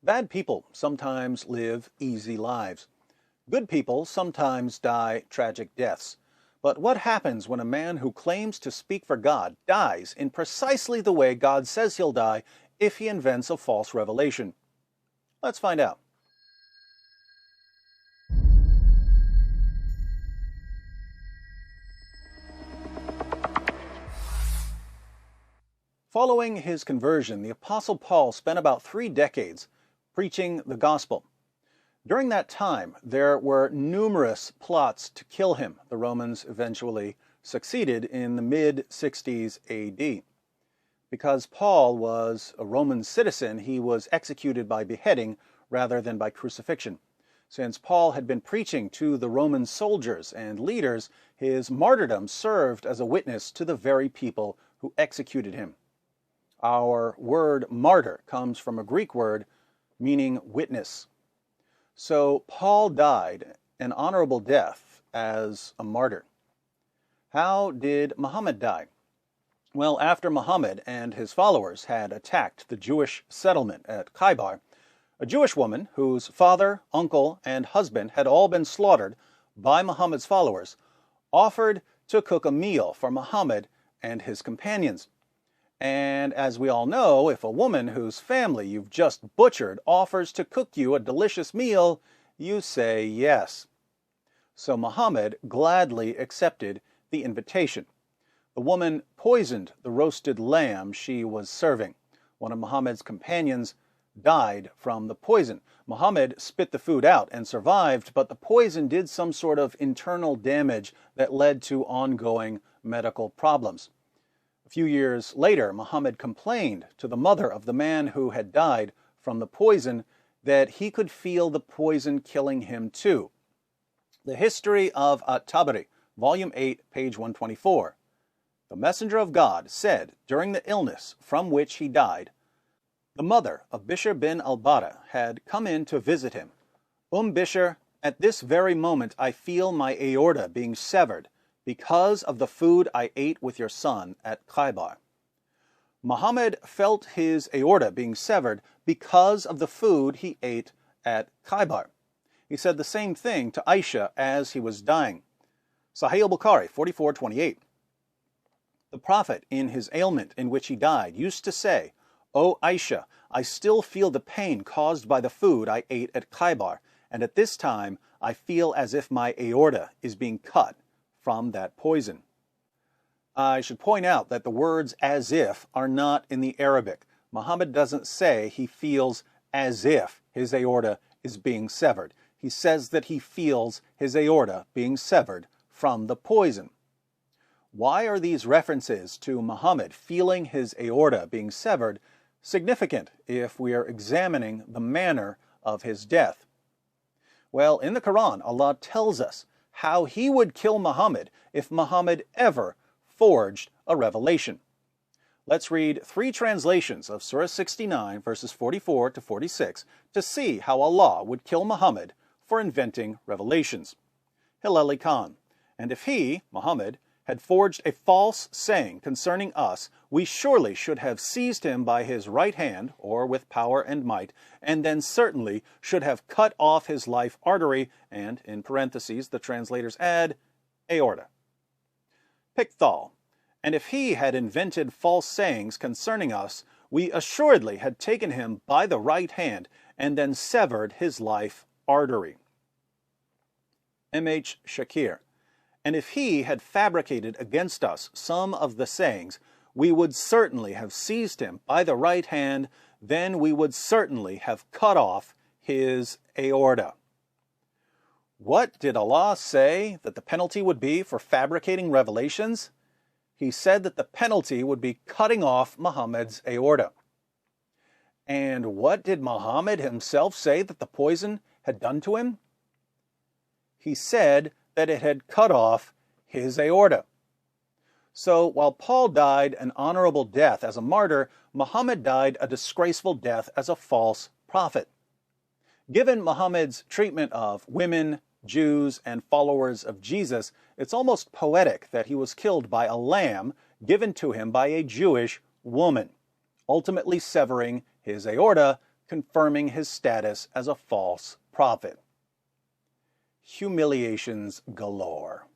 Bad people sometimes live easy lives. Good people sometimes die tragic deaths. But what happens when a man who claims to speak for God dies in precisely the way God says he'll die if he invents a false revelation? Let's find out. Following his conversion, the Apostle Paul spent about 3 decades preaching the gospel. During that time, there were numerous plots to kill him. The Romans eventually succeeded in the mid-60s AD. Because Paul was a Roman citizen, he was executed by beheading rather than by crucifixion. Since Paul had been preaching to the Roman soldiers and leaders, his martyrdom served as a witness to the very people who executed him. Our word martyr comes from a Greek word meaning witness. So Paul died an honorable death as a martyr. How did Muhammad die? Well, after Muhammad and his followers had attacked the Jewish settlement at Khaybar, a Jewish woman whose father, uncle, and husband had all been slaughtered by Muhammad's followers offered to cook a meal for Muhammad and his companions. And as we all know, if a woman whose family you've just butchered offers to cook you a delicious meal, you say yes. So Muhammad gladly accepted the invitation. The woman poisoned the roasted lamb she was serving. One of Muhammad's companions died from the poison. Muhammad spit the food out and survived, but the poison did some sort of internal damage that led to ongoing medical problems. A few years later, Muhammad complained to the mother of the man who had died from the poison that he could feel the poison killing him too. The History of At-Tabari, Volume 8, page 124. The messenger of God said during the illness from which he died, the mother of Bishr bin al-Bara had come in to visit him. Bishr, at this very moment I feel my aorta being severed because of the food I ate with your son at Khaybar. Muhammad felt his aorta being severed because of the food he ate at Khaybar. He said the same thing to Aisha as he was dying. Sahih al-Bukhari 44:28. The Prophet, in his ailment in which he died, used to say, "O Aisha, I still feel the pain caused by the food I ate at Khaybar, and at this time I feel as if my aorta is being cut from that poison." I should point out that the words "as if" are not in the Arabic. Muhammad doesn't say he feels as if his aorta is being severed. He says that he feels his aorta being severed from the poison. Why are these references to Muhammad feeling his aorta being severed significant if we are examining the manner of his death? Well, in the Quran, Allah tells us how he would kill Muhammad if Muhammad ever forged a revelation. Let's read 3 translations of Surah 69, verses 44 to 46, to see how Allah would kill Muhammad for inventing revelations. Hilali Khan, and if he, Muhammad, had forged a false saying concerning us, we surely should have seized him by his right hand, or with power and might, and then certainly should have cut off his life artery, and, in parentheses, the translators add, aorta. Pickthall, and if he had invented false sayings concerning us, we assuredly had taken him by the right hand, and then severed his life artery. M.H. Shakir, and if he had fabricated against us some of the sayings, we would certainly have seized him by the right hand, then we would certainly have cut off his aorta. What did Allah say that the penalty would be for fabricating revelations? He said that the penalty would be cutting off Muhammad's aorta. And what did Muhammad himself say that the poison had done to him? He said that it had cut off his aorta. So while Paul died an honorable death as a martyr, Muhammad died a disgraceful death as a false prophet. Given Muhammad's treatment of women, Jews, and followers of Jesus, it's almost poetic that he was killed by a lamb given to him by a Jewish woman, ultimately severing his aorta confirming his status as a false prophet. Humiliations galore.